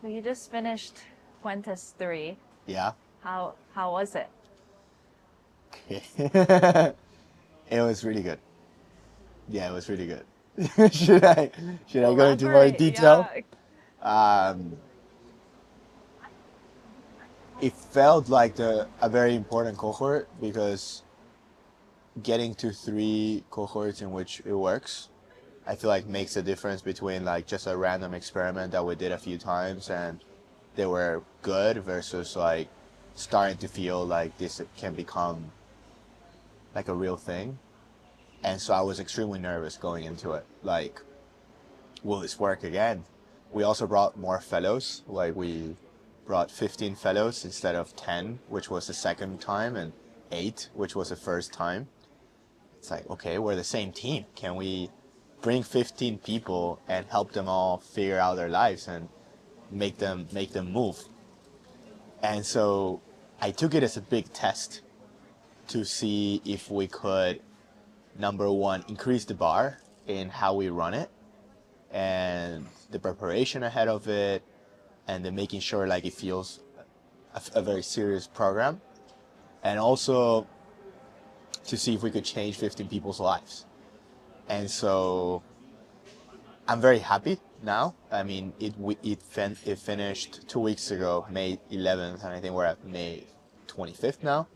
So you just finished Puentes 3. Yeah. How was it? It was really good. Yeah, it was really good. Should I should I go into more Elaborate. detail? Yeah. Um, it felt like a very important cohort because getting to three cohorts in which it works, I feel like makes a difference between like just a random experiment that we did a few times and they were good versus like starting to feel like this can become like a real thing. And so I was extremely nervous going into it. Like, will this work again? We also brought more fellows. Like we brought 15 fellows instead of 10, which was the second time, and 8, which was the first time. It's like, okay, we're the same team. Can we bring 15 people and help them all figure out their lives and make them move? And so I took it as a big test to see if we could, number one, increase the bar in how we run it and the preparation ahead of it and then making sure like it feels a very serious program, and also to see if we could change 15 people's lives. And so I'm very happy now. I mean, it finished 2 weeks ago, May 11th, and I think we're at May 25th now.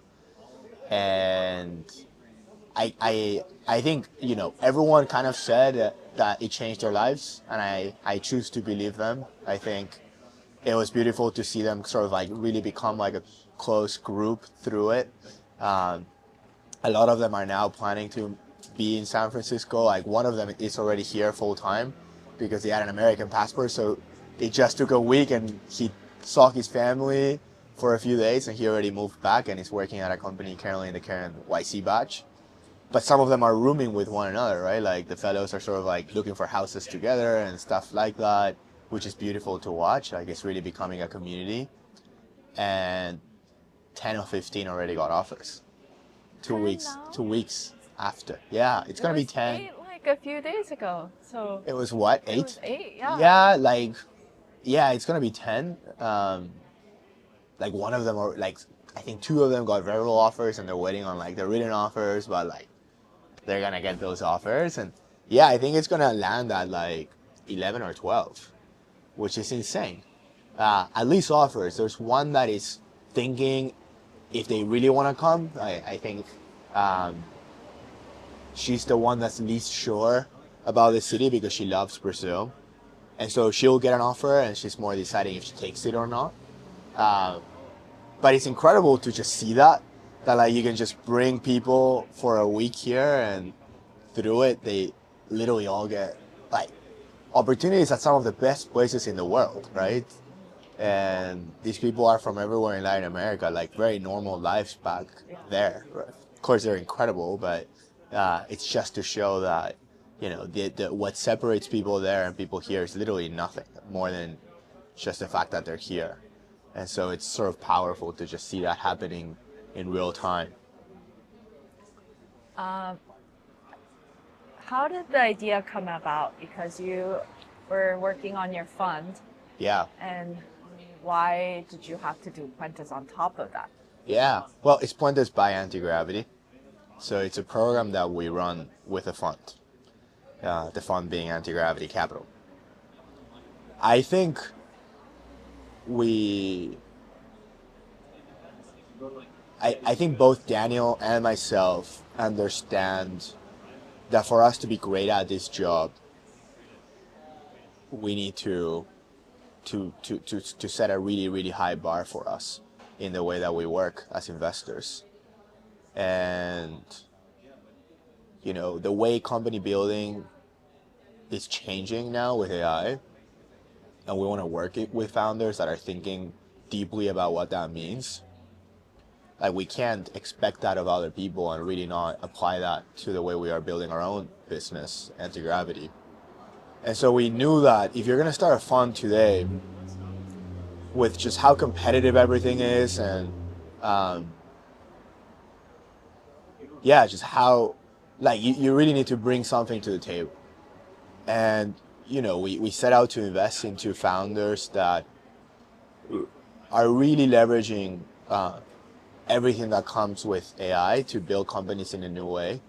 And I think, everyone kind of said that it changed their lives, and I choose to believe them. I think it was beautiful to see them sort of like really become like a close group through it. Um, a lot of them are now planning to be in San Francisco. Like one of them is already here full time because he had an American passport. So it just took a week and he saw his family for a few days and he already moved back and is working at a company currently in the current YC batch. But some of them are rooming with one another, right? Like the fellows are sort of like looking for houses together and stuff like that, which is beautiful to watch. Like it's really becoming a community. And 10 or 15 already got offers. 10 now? 2 weeks after. Yeah, it's It gonna be was 10. 8 like a few days ago. So It was what, it was 8? 8, yeah. Yeah, like, yeah, it's gonna be 10. Like one of them, or like, I think two of them got verbal offers and they're waiting on like the written offers, but like, they're gonna get those offers. And yeah, I think it's gonna land at like 11 or 12, which is insane. At least offers. There's one that is thinking if they really want to come. I think um, she's the one that's least sure about the city because she loves Brazil. And so she'll get an offer and she's more deciding if she takes it or not. Uh, but it's incredible to just see that like you can just bring people for a week here and through it, they literally all get like opportunities at some of the best places in the world, right? And these people are from everywhere in Latin America, like very normal lives back there. Right? Of course, they're incredible, but it's just to show that what separates people there and people here is literally nothing more than just the fact that they're here. And so it's sort of powerful to just see that happening in real time. Um, how did the idea come about? Because you were working on your fund, Yeah. and why did you have to do Puentes on top of that? Yeah. Well, it's Puentes by Anti-Gravity. So it's a program that we run with a fund. The fund being Anti-Gravity Capital. I think we I think both Daniel and myself understand that for us to be great at this job, we need to set a really, really high bar for us in the way that we work as investors. And, the way company building is changing now with AI, and we want to work it with founders that are thinking deeply about what that means. Like we can't expect that of other people and really not apply that to the way we are building our own business, Anti-Gravity. And so we knew that if you're going to start a fund today with just how competitive everything is and just how like you really need to bring something to the table. And we set out to invest into founders that are really leveraging everything that comes with AI to build companies in a new way.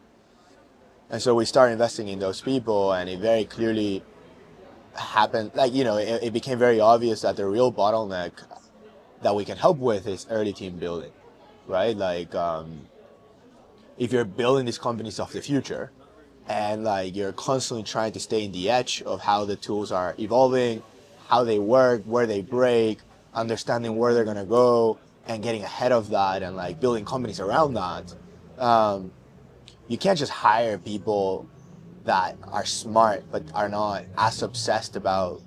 And so we started investing in those people, and it very clearly happened, like, it became very obvious that the real bottleneck that we can help with is early team building, right? Like, if you're building these companies of the future, and like you're constantly trying to stay in the edge of how the tools are evolving, how they work, where they break, understanding where they're gonna go, and getting ahead of that, and like building companies around that. You can't just hire people that are smart but are not as obsessed about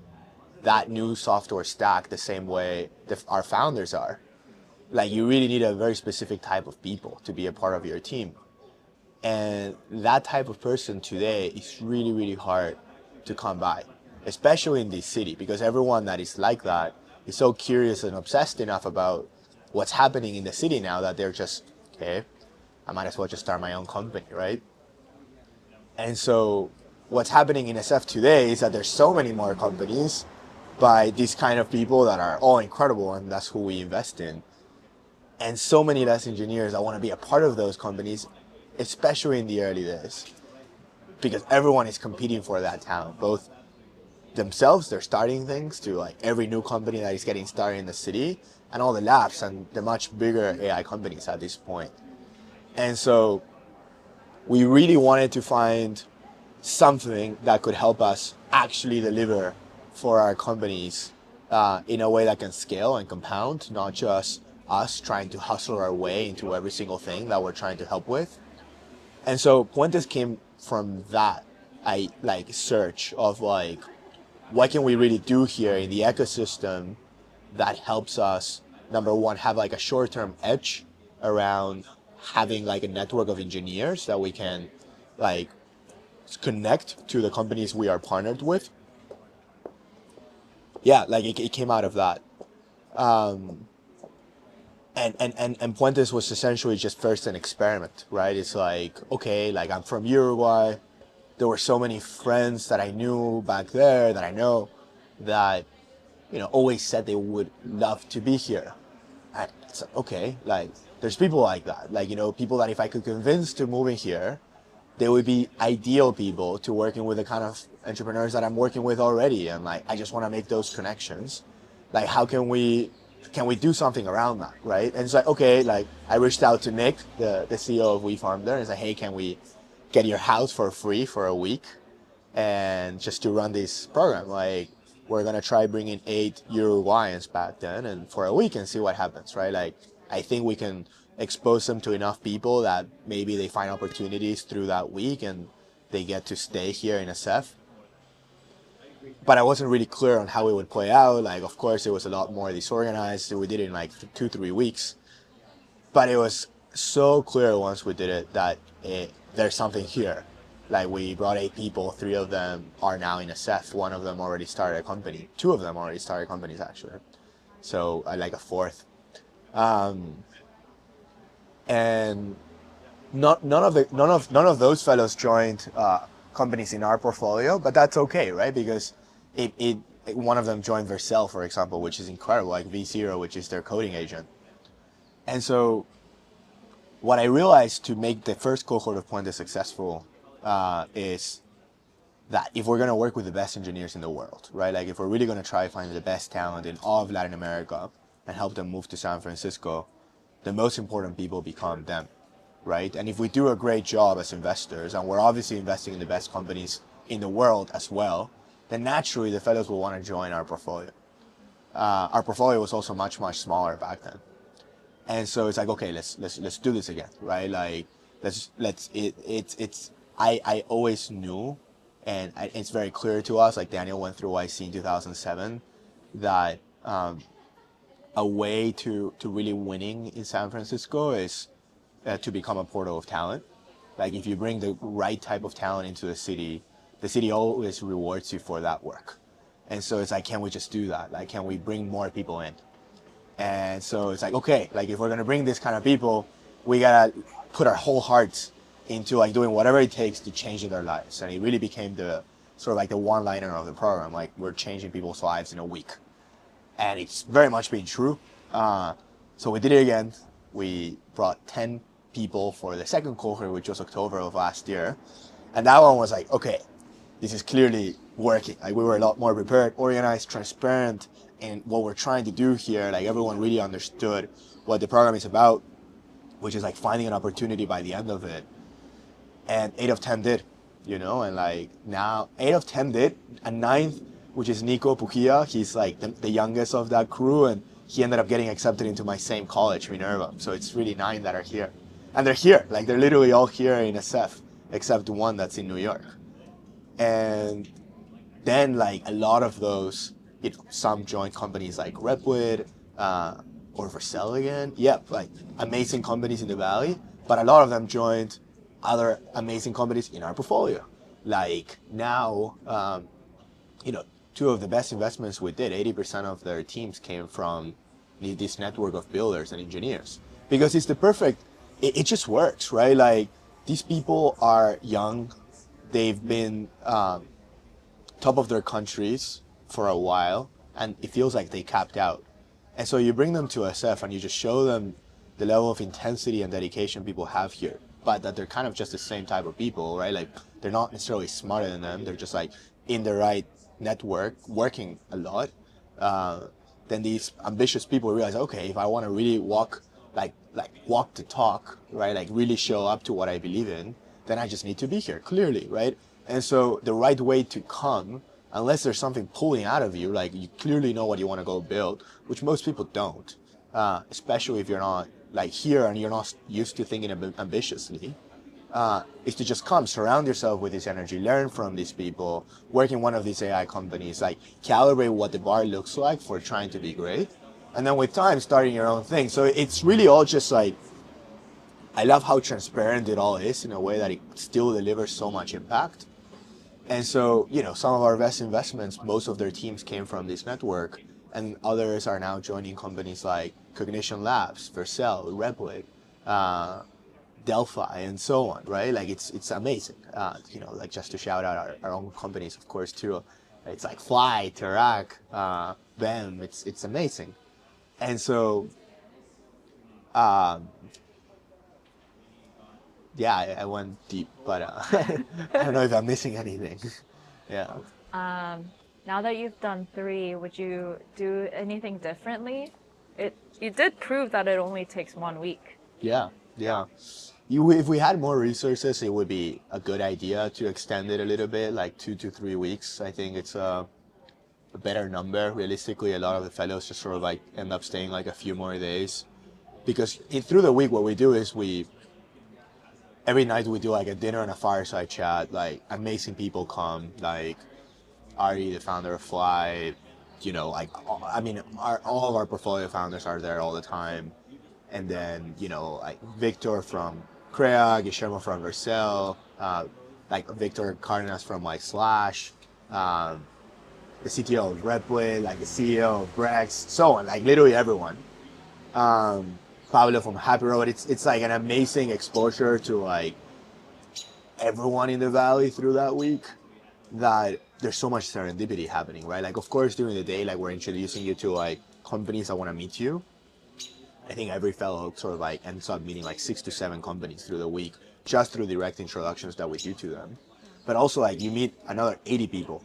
that new software stack the same way our founders are. Like, you really need a very specific type of people to be a part of your team. And that type of person today is really, really hard to come by, especially in this city, because everyone that is like that is so curious and obsessed enough about what's happening in the city now that they're just, okay, I might as well just start my own company, right? And so what's happening in SF today is that there's so many more companies by these kind of people that are all incredible, and that's who we invest in. And so many less engineers that want to be a part of those companies, especially in the early days, because everyone is competing for that talent, both themselves, they're starting things, to like every new company that is getting started in the city, and all the labs and the much bigger AI companies at this point. And so we really wanted to find something that could help us actually deliver for our companies in a way that can scale and compound, not just us trying to hustle our way into every single thing that we're trying to help with. And so Puentes came from that search of like, what can we really do here in the ecosystem that helps us, number one, have like a short-term edge around having like a network of engineers that we can like connect to the companies we are partnered with. Yeah, like it came out of that. And Puentes was essentially just first an experiment, right? It's like, okay, like I'm from Uruguay. There were so many friends that I knew back there that I know that, always said they would love to be here. And it's like, okay, like there's people like that, like, people that if I could convince to moving here, they would be ideal people to working with the kind of entrepreneurs that I'm working with already. And like, I just want to make those connections. Like, how can we do something around that, right? And it's like, okay, like I reached out to Nick, the CEO of WeFarm there, and said, hey, can we get your house for free for a week and just to run this program? Like, we're going to try bringing 8 Uruguayans back then and for a week and see what happens, right? Like, I think we can expose them to enough people that maybe they find opportunities through that week and they get to stay here in SF. But I wasn't really clear on how it would play out. Like, of course, it was a lot more disorganized. So we did it in like 2-3 weeks. But it was so clear once we did it that there's something here. Like, we brought 8 people, 3 of them are now in SF. 1 of them already started a company. 2 of them already started companies, actually. So I like a 4th. And none of those fellows joined companies in our portfolio, but that's okay, right? Because one of them joined Vercel, for example, which is incredible, like V0, which is their coding agent. And so what I realized to make the first cohort of Puentes successful is that if we're going to work with the best engineers in the world, right? Like, if we're really going to try to find the best talent in all of Latin America and help them move to San Francisco, the most important people become them, right? And if we do a great job as investors, and we're obviously investing in the best companies in the world as well, then naturally the fellows will want to join our portfolio. Our portfolio was also much, much smaller back then. And so it's like, okay, let's do this again, right? Like, I always knew, and it's very clear to us, like Daniel went through YC in 2007, that a way to really winning in San Francisco is to become a portal of talent. Like, if you bring the right type of talent into the city always rewards you for that work. And so it's like, can we just do that? Like, can we bring more people in? And so it's like, okay, like if we're gonna bring this kind of people, we gotta put our whole hearts into like doing whatever it takes to change their lives. And it really became the sort of like the one-liner of the program. Like, we're changing people's lives in a week. and it's very much been true. So we did it again. We brought 10 people for the second cohort, which was October of last year. And that one was like, okay, this is clearly working. Like we were a lot more prepared, organized, transparent in what we're trying to do here. Like everyone really understood what the program is about, which is like finding an opportunity by the end of it. And 8 of 10 did, and like now 8 of 10 did. A ninth, which is Nico Pukia, he's like the youngest of that crew, and he ended up getting accepted into my same college, Minerva. So it's really 9 that are here. And they're here, like they're literally all here in SF, except one that's in New York. And then like a lot of those, some joined companies like Repwood, or Vercel again. Yep, like amazing companies in the Valley, but a lot of them joined other amazing companies in our portfolio. Like now, 2 of the best investments we did, 80% of their teams came from this network of builders and engineers. Because it's the perfect, it just works, right? Like these people are young, they've been top of their countries for a while, and it feels like they capped out. And so you bring them to SF and you just show them the level of intensity and dedication people have here, but that they're kind of just the same type of people, right? Like they're not necessarily smarter than them. They're just like in the right network, working a lot. Then these ambitious people realize, okay, if I want to really walk the talk, right? Like really show up to what I believe in, then I just need to be here, clearly, right? And so the right way to come, unless there's something pulling out of you, like you clearly know what you want to go build, which most people don't, especially if you're not like here and you're not used to thinking ambitiously, is to just come, surround yourself with this energy, learn from these people, work in one of these AI companies, like calibrate what the bar looks like for trying to be great. And then with time, starting your own thing. So it's really all just like, I love how transparent it all is in a way that it still delivers so much impact. And so, some of our best investments, most of their teams came from this network, and others are now joining companies like Cognition Labs, Vercel, Repwood, Delphi, and so on, right? Like it's amazing. Like just to shout out our own companies, of course, too. It's like Fly, Terac, BEM. It's amazing. And so, yeah, I went deep, but I don't know if I'm missing anything. Yeah. Now that you've done 3, would you do anything differently? You did prove that it only takes 1 week. Yeah. If we had more resources, it would be a good idea to extend it a little bit, like 2 to 3 weeks. I think it's a better number. Realistically, a lot of the fellows just sort of like end up staying like a few more days, because through the week, what we do is every night we do like a dinner and a fireside chat. Like amazing people come, like Ari, the founder of Fly, like all of our portfolio founders are there all the time. And then, like Victor from Crea, Guillermo from Vercel, like Victor Cardenas from like Slash, the CTO of Repwood, like the CEO of Brex, so on, like literally everyone. Pablo from Happy Road. It's like an amazing exposure to like everyone in the Valley through that week, that there's so much serendipity happening, right? Like, of course, during the day, like we're introducing you to like companies that want to meet you. I think every fellow sort of like ends up meeting like 6 to 7 companies through the week, just through direct introductions that we do to them. But also like you meet another 80 people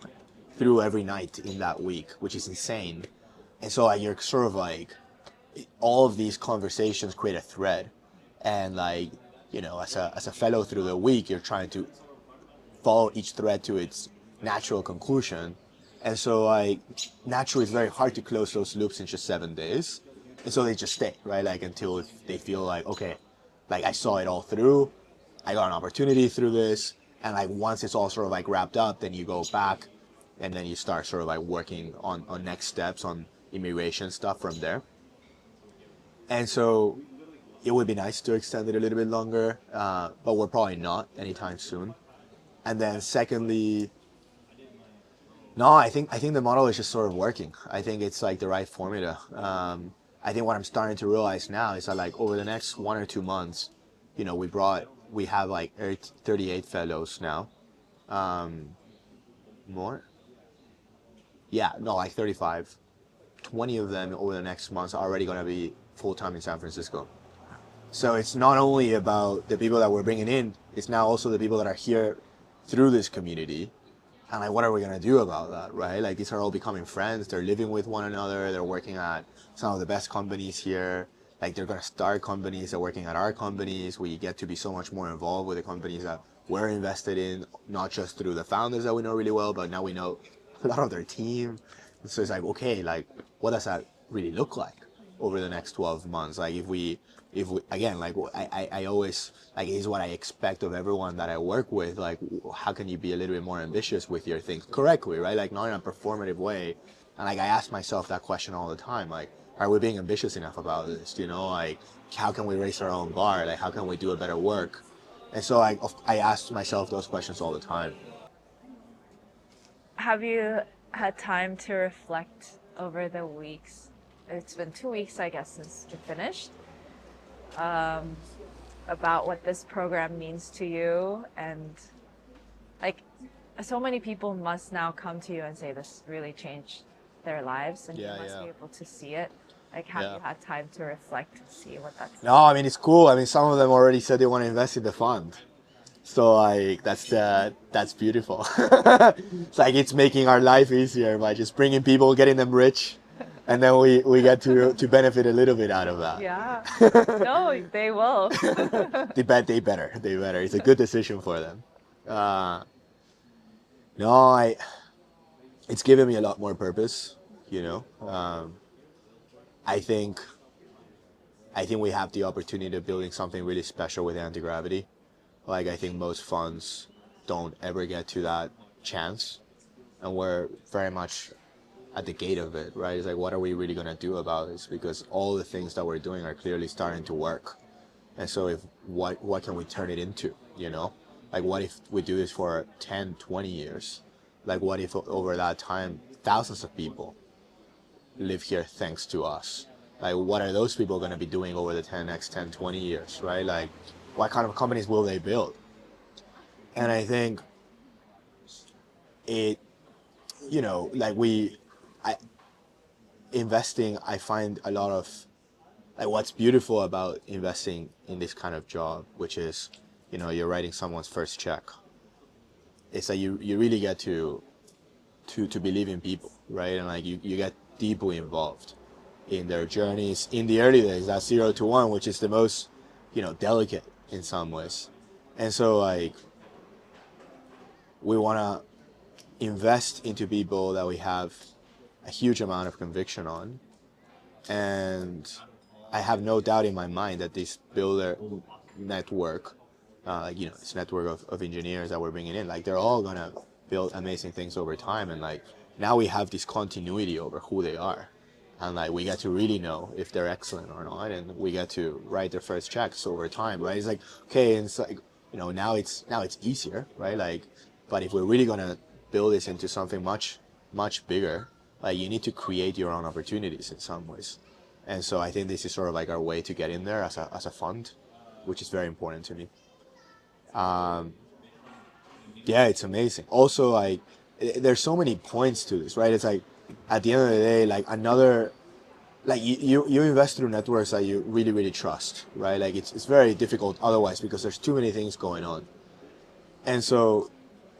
through every night in that week, which is insane. And so like you're sort of like, all of these conversations create a thread. And like, as a fellow through the week, you're trying to follow each thread to its natural conclusion. And so like naturally it's very hard to close those loops in just 7 days. And so they just stay, right? Like until they feel like, okay, like I saw it all through, I got an opportunity through this. And like once it's all sort of like wrapped up, then you go back and then you start sort of like working on next steps, on immigration stuff from there. And so it would be nice to extend it a little bit longer, but we're probably not anytime soon. And then secondly, no, I think the model is just sort of working. I think it's like the right formula. I think what I'm starting to realize now is that like over the next 1 or 2 months, we have like 38 fellows now. More? Yeah, no, like 35. 20 of them over the next months are already going to be full-time in San Francisco. So it's not only about the people that we're bringing in, it's now also the people that are here through this community. And like, what are we going to do about that, right? Like, these are all becoming friends. They're living with one another. They're working at some of the best companies here. Like, they're going to start companies. They're working at our companies. We get to be so much more involved with the companies that we're invested in, not just through the founders that we know really well, but now we know a lot of their team. So it's like, okay, like, what does that really look like over the next 12 months? Like, if we again, like, I always, like, is what I expect of everyone that I work with. Like, how can you be a little bit more ambitious with your things correctly, right? Like, not in a performative way. And like, I ask myself that question all the time. Like, are we being ambitious enough about this? You know, like, how can we raise our own bar? Like, how can we do a better work? And so I ask myself those questions all the time. Have you had time to reflect over the weeks? It's been 2 weeks, I guess, since you finished. About what this program means to you, and like, so many people must now come to you and say this really changed their lives, and you must be able to see it. Like, have you had time to reflect and see what that's No, I mean, it's cool. I mean, some of them already said they want to invest in the fund. So like, that's beautiful. It's like, it's making our life easier by just bringing people, getting them rich, and then we get to benefit a little bit out of that. Yeah. No, they will. They better. It's a good decision for them. No, it's given me a lot more purpose, you know. I think we have the opportunity of building something really special with anti-gravity. Like, I think most funds don't ever get to that chance, and we're very much at the gate of it, right? It's like, what are we really going to do about this? Because all the things that we're doing are clearly starting to work. And so if what can we turn it into, you know? Like, what if we do this for 10, 20 years? Like, what if over that time, thousands of people live here thanks to us? Like, what are those people going to be doing over the next 10, 20 years, right? Like, what kind of companies will they build? And I think it, you know, like, investing, I find a lot of, like, what's beautiful about investing in this kind of job, which is, you know, you're writing someone's first check. It's like, you really get to believe in people, right? And like, you get deeply involved in their journeys in the early days, that 0 to 1, which is the most, you know, delicate in some ways. And so like, we want to invest into people that we have a huge amount of conviction on. And I have no doubt in my mind that this builder network, you know, this network of engineers that we're bringing in, like, they're all going to build amazing things over time. And like, now we have this continuity over who they are. And like, we get to really know if they're excellent or not, and we get to write their first checks over time, right? It's like, okay, and it's like, you know, now it's easier, right? Like, but if we're really gonna build this into something much bigger, like, you need to create your own opportunities in some ways. And so I think this is sort of like our way to get in there as a fund, which is very important to me. Yeah, it's amazing. Also, like, there's so many points to this, right? It's like, at the end of the day, like, another, like, you invest through networks that you really, really trust, right? Like, it's very difficult otherwise, because there's too many things going on. And so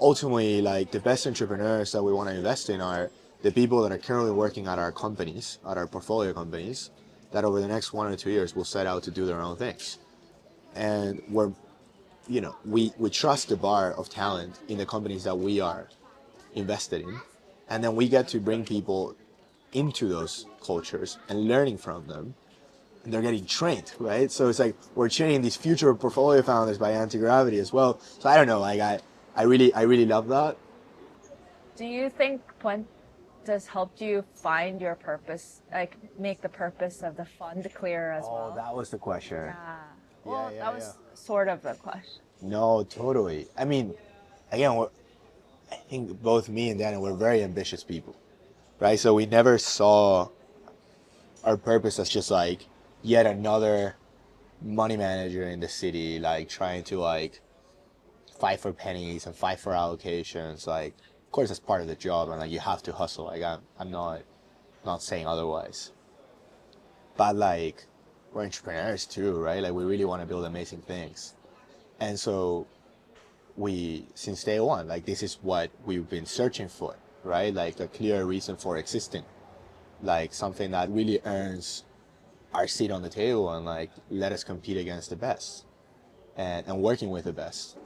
ultimately, like, the best entrepreneurs that we want to invest in are the people that are currently working at our companies, at our portfolio companies, that over the next 1 or 2 years will set out to do their own things. And we're, you know, we trust the bar of talent in the companies that we are invested in. And then we get to bring people into those cultures and learning from them. And they're getting trained, right? So it's like, we're training these future portfolio founders by anti-gravity as well. So I don't know, like, I really love that. Do you think Puentes helped you find your purpose, like make the purpose of the fund clearer as well? Oh, that was the question. Yeah. Well, Yeah, that was sort of the question. No, totally. I mean, again, I think both me and Daniel were very ambitious people, right? So we never saw our purpose as just like yet another money manager in the city, like, trying to like fight for pennies and fight for allocations. Like, of course, that's part of the job, and like, you have to hustle. Like, I'm not not saying otherwise. But like, we're entrepreneurs too, right? Like we really want to build amazing things. And so we, since day one, like this is what we've been searching for, right? Like a clear reason for existing, like something that really earns our seat on the table and like let us compete against the best and working with the best.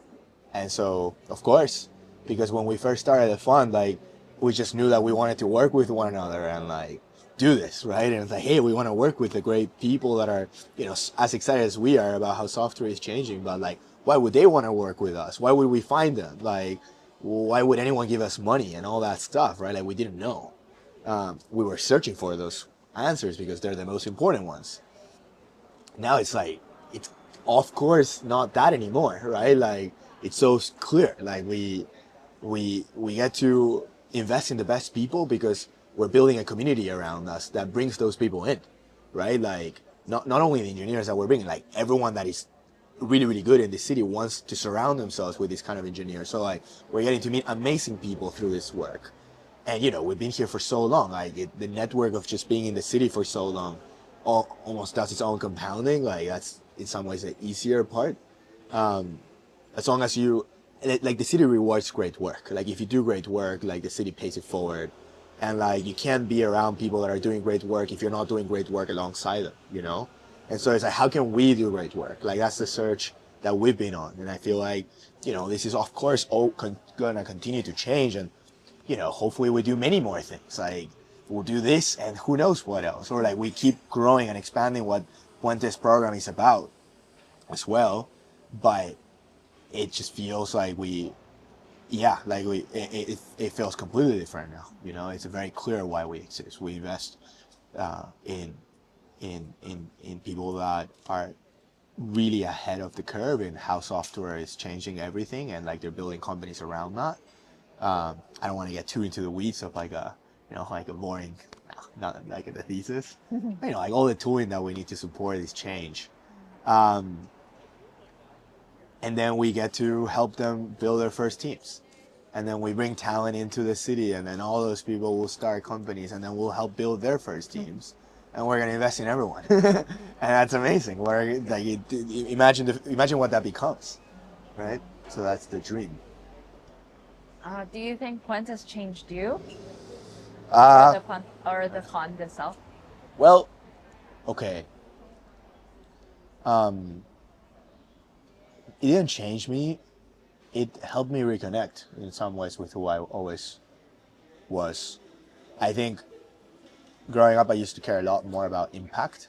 And so, of course, because when we first started the fund, like we just knew that we wanted to work with one another and like do this, right? And it's like, hey, we want to work with the great people that are, you know, as excited as we are about how software is changing, but like, why would they want to work with us? Why would we find them? Like, why would anyone give us money and all that stuff, right? Like we didn't know. We were searching for those answers because they're the most important ones. Now it's like, it's of course not that anymore, right? Like it's so clear. Like we get to invest in the best people because we're building a community around us that brings those people in, right? Like not only the engineers that we're bringing, like everyone that is really, really good in the city wants to surround themselves with this kind of engineers. So like we're getting to meet amazing people through this work. And you know, we've been here for so long, like the network of just being in the city for so long almost does its own compounding. Like that's in some ways the easier part. As long as you, like the city rewards great work. Like if you do great work, like the city pays it forward. And like you can't be around people that are doing great work if you're not doing great work alongside them, you know? And so it's like, how can we do great work? Like that's the search that we've been on. And I feel like, you know, this is of course all gonna continue to change. And, you know, hopefully we do many more things. Like we'll do this and who knows what else. Or like we keep growing and expanding what Puentes program is about as well. But it just feels like it feels completely different now. You know, it's very clear why we exist. We invest in people that are really ahead of the curve in how software is changing everything, and like they're building companies around that. I don't want to get too into the weeds of like a boring, not like the thesis. You know, like all the tooling that we need to support this change. And then we get to help them build their first teams. And then we bring talent into the city, and then all those people will start companies, and then we'll help build their first teams. And we're gonna invest in everyone, and that's amazing. We're like, imagine what that becomes, right? So that's the dream. Do you think Puentes changed you, Uh, or the fund itself? well, okay. It didn't change me. It helped me reconnect in some ways with who I always was. I think growing up, I used to care a lot more about impact,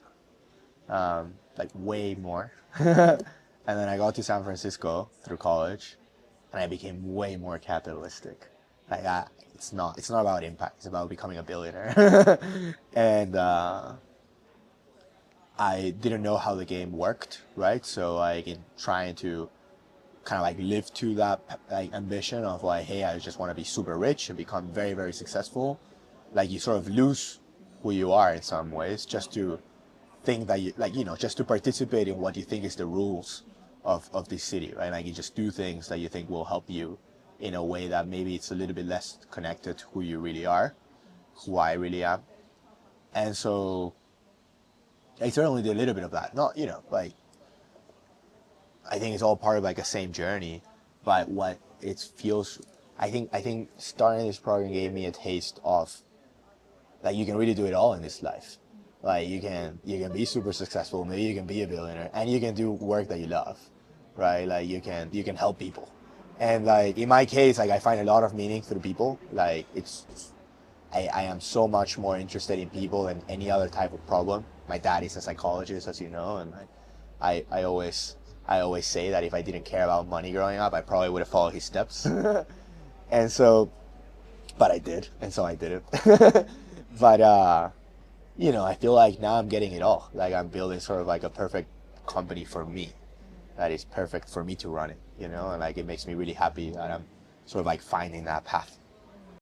like way more. And then I got to San Francisco through college, and I became way more capitalistic. Like it's not about impact. It's about becoming a billionaire. And I didn't know how the game worked, right? So like in trying to kind of like live to that like ambition of like, hey, I just want to be super rich and become very, very successful. Like you sort of lose who you are in some ways just to think that you like, you know, just to participate in what you think is the rules of this city, right? Like you just do things that you think will help you in a way that maybe it's a little bit less connected to who you really are, who I really am. And so I certainly did a little bit of that. Not, you know, like I think it's all part of like a same journey, but what it feels, I think starting this program gave me a taste of like you can really do it all in this life. Like you can be super successful, maybe you can be a billionaire, and you can do work that you love, right? Like you can help people, and like in my case, like I find a lot of meaning through people. Like I am so much more interested in people than any other type of problem. My dad is a psychologist, as you know, and I always say that if I didn't care about money growing up, I probably would have followed his steps. And so, but I did, and so I did it. But you know, I feel like now I'm getting it all. Like I'm building sort of like a perfect company for me that is perfect for me to run it, you know, and like it makes me really happy that I'm sort of like finding that path.